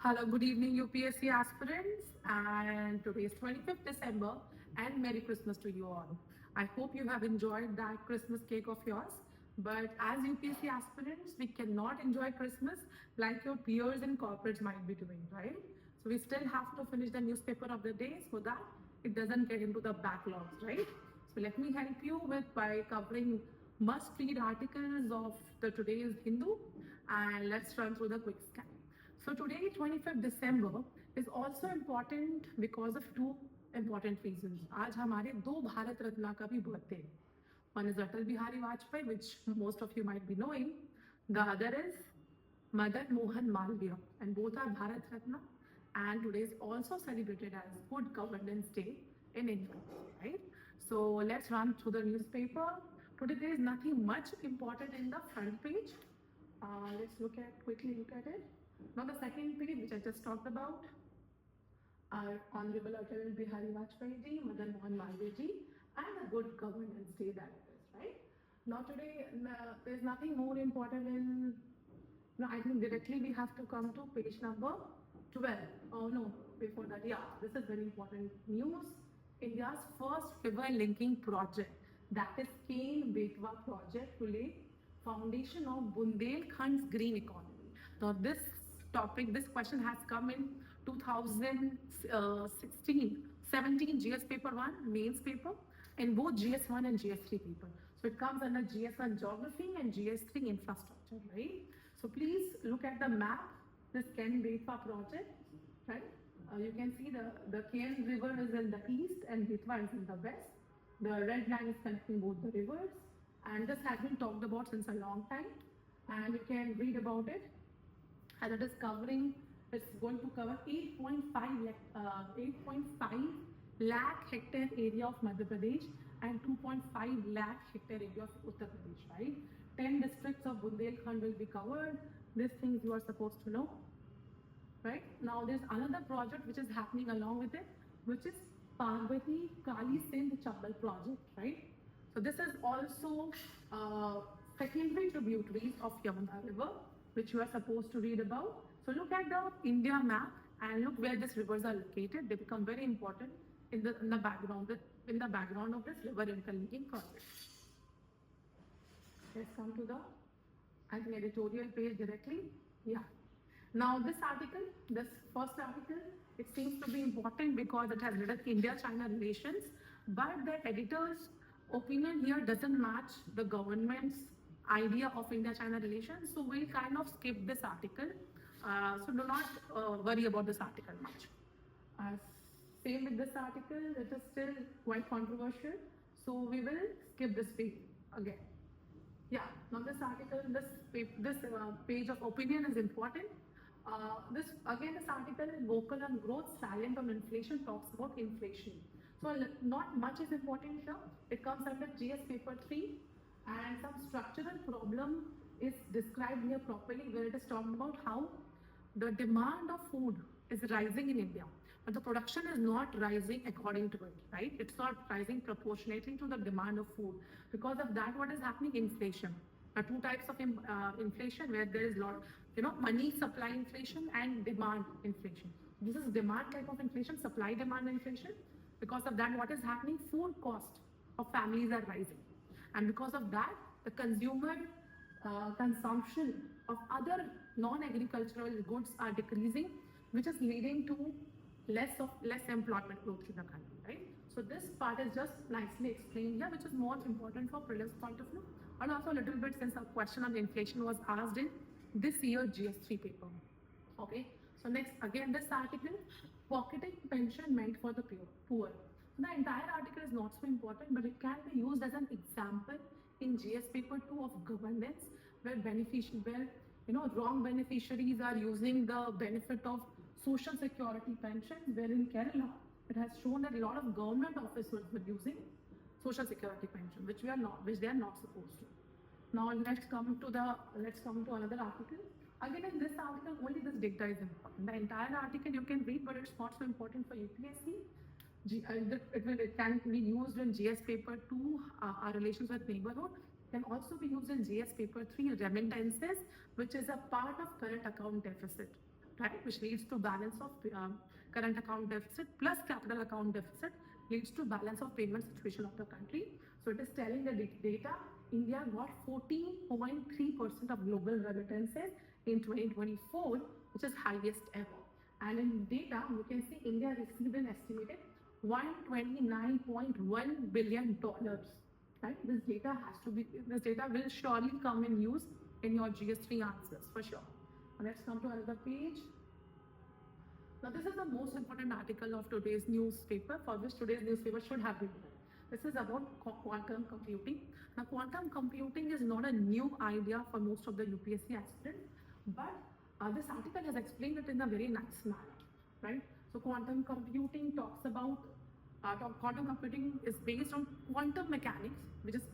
Hello, good evening UPSC aspirants, and today is 25th December and Merry Christmas to you all. I hope you have enjoyed that Christmas cake of yours, but as UPSC aspirants, we cannot enjoy Christmas like your peers and corporates might be doing, right? So we still have to finish the newspaper of the day so that it doesn't get into the backlogs, right? So let me help you by covering must-read articles of the today's Hindu, and let's run through the quick scan. So today, 25th December, is also important because of two important reasons. आज हमारे दो भारत रत्न का भी birthday. One is Atal Bihari Vajpayee, which most of you might be knowing. The other is Madan Mohan Malviya, and both are Bharat Ratna. And today is also celebrated as Good Governance Day in India, right? So let's run through the newspaper. Today there is nothing much important in the front page. Let's quickly look at it. Now the second page, which I just talked about, our Honorable Atal Bihari Vajpayee ji, Madan Mohan Malviya ji, and a Good Governance Day that it is, right? Now today, there's nothing more important in, no, I think directly we have to come to page number 12. Oh no, before that, yeah, this is very important news. India's first river linking project, that is 𝐾𝐿-𝙤𝙤 project, to lay foundation of 𝙤𝙤𝙤'𝙪 green economy. Now this question has come in 2017 GS paper 1, mains paper, in both GS1 and GS3 paper. So it comes under GS1 geography and GS3 infrastructure, right? So please look at the map, this 𝐾𝐿-𝙤𝙤 project, right? You can see the 𝐾𝐿 river is in the east and 𝙤𝙤 is in the west. The red line is connecting both the rivers, and this has been talked about since a long time, and you can read about it. And it is it's going to cover 8.5 lakh hectare area of Madhya Pradesh and 2.5 lakh hectare area of Uttar Pradesh, right? 10 districts of 𝙤𝙤𝙤 will be covered. These things you are supposed to know, right? Now there's another project which is happening along with it, which is 𝐿𝙤𝙤 project, right? So this is also secondary tributaries of Yamuna River, which you are supposed to read about. So look at the India map and look where these rivers are located. They become very important in the background of this river interlinking project. Let's come to the editorial page directly. Yeah. Now this first article, it seems to be important because it has written India-China relations, but the editor's opinion here doesn't match the government's idea of India-China relations, so we'll kind of skip this article. So do not worry about this article much. Same with this article, it is still quite controversial, so we will skip this page again. Yeah, now this article, this page of opinion is important. This article, vocal on growth, silent on inflation, talks about inflation. So not much is important here. It comes under GS paper 3, and some structural problem is described here properly, where it is talking about how the demand of food is rising in India, but the production is not rising according to it, right? It's not rising proportionately to the demand of food. Because of that, what is happening? Inflation. Two types of inflation, where there is money supply inflation and demand inflation. This is demand type of inflation, supply demand inflation. Because of that, what is happening? Food cost of families are rising, and because of that, the consumer consumption of other non-agricultural goods are decreasing, which is leading to less employment growth in the country, right? So this part is just nicely explained here, which is more important for prelims point of view, and also a little bit since a question on inflation was asked in this year GS3 paper. Okay, so next, again, this article, pocketing pension meant for the poor. The entire article is not so important, but it can be used as an example in GS paper 2 of governance, where wrong beneficiaries are using the benefit of social security pension, where in Kerala it has shown that a lot of government officers were using social security pension, which they are not supposed to. Now let's come to another article. Again, in this article, only this data is important. The entire article you can read, but it's not so important for UPSC. It can be used in GS paper 2, our relations with neighborhood. Can also be used in GS paper 3, remittances, which is a part of current account deficit. right? Which leads to balance of current account deficit plus capital account deficit leads to balance of payment situation of the country. So it is telling the data, India got 14.3% of global remittances in 2024, which is highest ever. And in data, you can see India received an estimated $129.1 billion. Right? This data will surely come in use in your GS3 answers for sure. Let's come to another page. Now this is the most important article of today's newspaper, for which today's newspaper should have been written. This is about quantum computing. Now quantum computing is not a new idea for most of the UPSC aspirants, but this article has explained it in a very nice manner, right? So quantum computing talks about, quantum computing is based on quantum mechanics, which is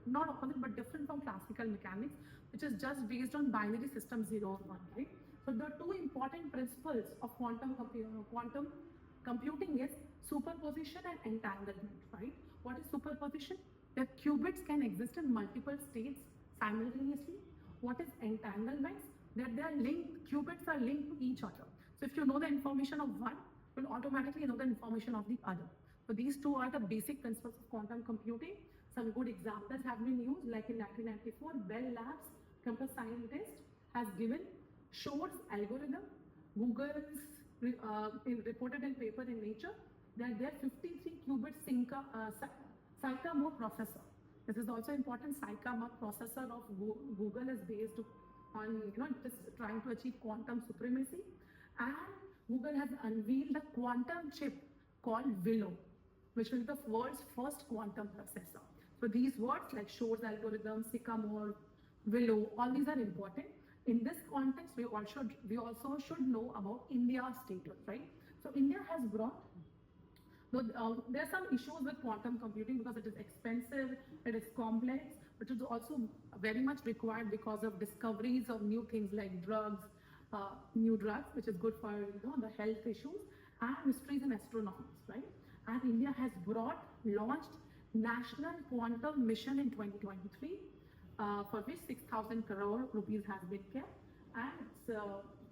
not opposite, but different from classical mechanics, which is just based on binary system 0 or 1, right? So the two important principles of quantum computing is superposition and entanglement, right? What is superposition? The qubits can exist in multiple states simultaneously. What is entanglement? That they are linked, qubits are linked to each other. So if you know the information of one, you will automatically know the information of the other. So these two are the basic principles of quantum computing. Some good examples have been used, like in 1994, Bell Labs computer scientist has given 𝙤𝙤𝙪 algorithm. Google's reported in paper in Nature that their 53 qubit 𝐖𝐞𝐥𝐜𝐶 processor. This is also important. 𝐖𝐞𝐥𝐜 processor of Google is based on just trying to achieve quantum supremacy, and Google has unveiled a quantum chip called 𝙤𝙤𝙪, which will be the world's first quantum processor. So these words like 𝙤𝙤𝙪 algorithm, sycamore, 𝙤𝙤𝙪, all these are important. In this context, we also should know about India's status, right? So India has brought, there are some issues with quantum computing because it is expensive, it is complex, but it is also very much required because of discoveries of new things like new drugs, which is good for the health issues, and mysteries in astronomy, right? And India has launched National Quantum Mission in 2023, for which 6,000 crore rupees has been kept, and it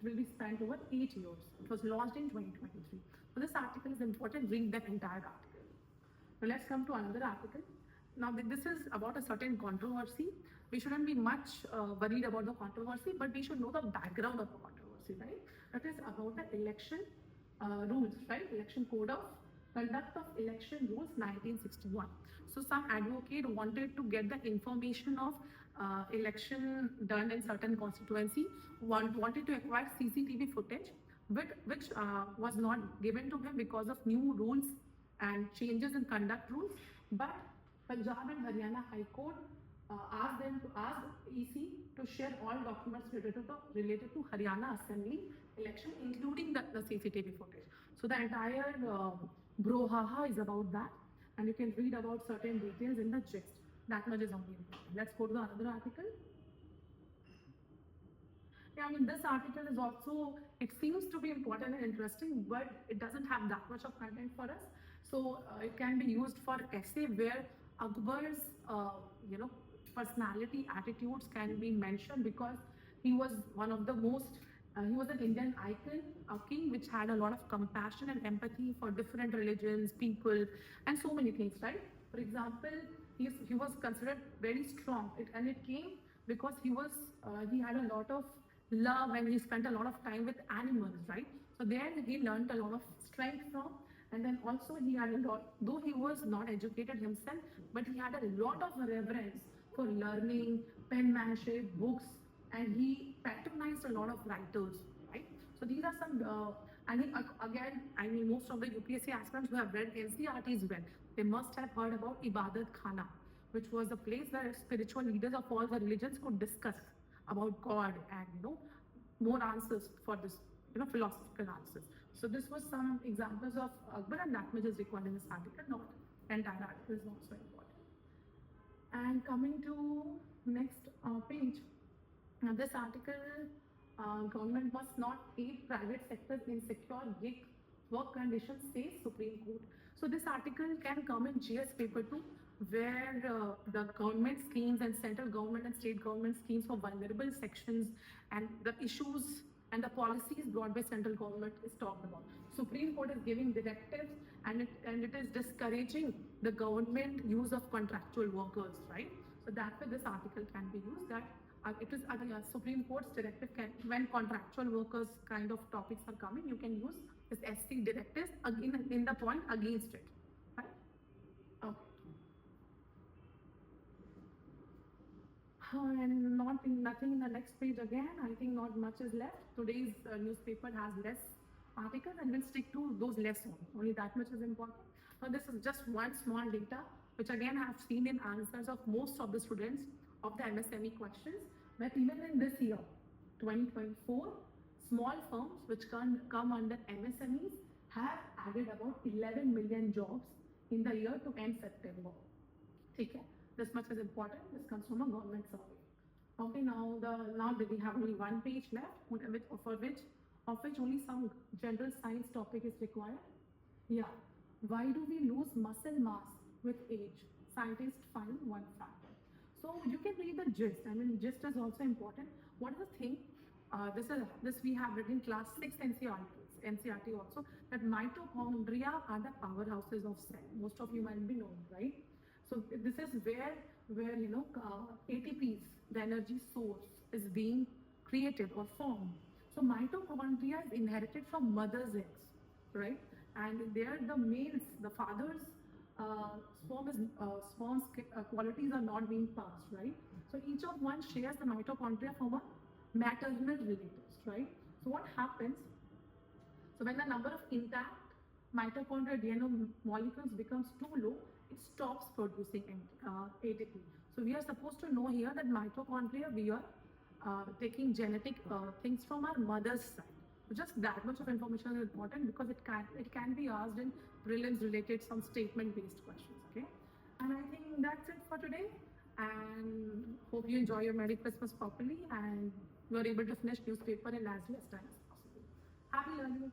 will be spent over 8 years. It was launched in 2023. So this article is important. Read the entire article. Now let's come to another article. Now this is about a certain controversy. We shouldn't be much worried about the controversy, but we should know the background of the controversy, right? That is about the election rules, right? Election Code of Conduct of Election Rules 1961. So some advocate wanted to get the information of election done in certain constituency, wanted to acquire CCTV footage, which was not given to him because of new rules and changes in conduct rules. But Punjab and Haryana High Court asked EC to share all documents related to Haryana Assembly election, including the CCTV footage. So the entire brouhaha is about that, and you can read about certain details in the gist. That much is only important. Let's go to the other article. Yeah, I mean, this article is also, it seems to be important and interesting, but it doesn't have that much of content for us. So it can be used for essay where Akbar's, personality, attitudes can be mentioned, because he was one of the most, he was an Indian icon, a king which had a lot of compassion and empathy for different religions, people, and so many things, right? For example, he was considered very strong, and it came because he had a lot of love and he spent a lot of time with animals, right? So there he learned a lot of strength from, and then also he had a lot, though he was not educated himself, but he had a lot of reverence for learning, penmanship, books, and he patronized a lot of writers, right? So these are some, most of the UPSC aspirants who have read NCERTs well, they must have heard about Ibadat Khana, which was a place where spiritual leaders of all the religions could discuss about God and, more answers for this, philosophical answers. So this was some examples of Akbar, and that much is required in this article, not entire article is not so important. And coming to next page, now this article, government must not aid private sectors in secure gig work conditions, says Supreme Court. So this article can come in GS paper 2, where the government schemes and central government and state government schemes for vulnerable sections and the issues and the policies brought by central government is talked about. Supreme Court is giving directives, and it is discouraging the government use of contractual workers, right? So that way this article can be used, that it is Supreme Court's directive can, when contractual workers kind of topics are coming, you can use this SC directives again in the point against it, right? Okay. And nothing in the next page again. I think not much is left. Today's newspaper has less articles, and we'll stick to those less only that much is important. Now this is just one small data, which again I have seen in answers of most of the students of the MSME questions, that even in this year, 2024, small firms which come under MSMEs have added about 11 million jobs in the year to end September. Okay, this much is important. This comes from a government survey. Okay, now we have only one page left, of which only some general science topic is required. Yeah, why do we lose muscle mass with age? Scientists find one factor. So you can read the gist. I mean, gist is also important. What is the thing? This we have read in class 6 NCERT also, that mitochondria are the powerhouses of cell. Most of you might be knowing, right? So this is where ATPs, the energy source, is being created or formed. So mitochondria is inherited from mother's eggs, right? And there the males, the father's sperm's qualities are not being passed, right? So each of one shares the mitochondria from a maternal relatives, right? So what happens? So when the number of intact mitochondrial DNA molecules becomes too low, it stops producing ATP. So we are supposed to know here that mitochondria, we are taking genetic things from our mother's side. So just that much of information is important, because it can be asked in prelims related, some statement based questions. Okay, and I think that's it for today, and hope you enjoy your Merry Christmas properly and you are able to finish newspaper in as less time as possible. Happy learning.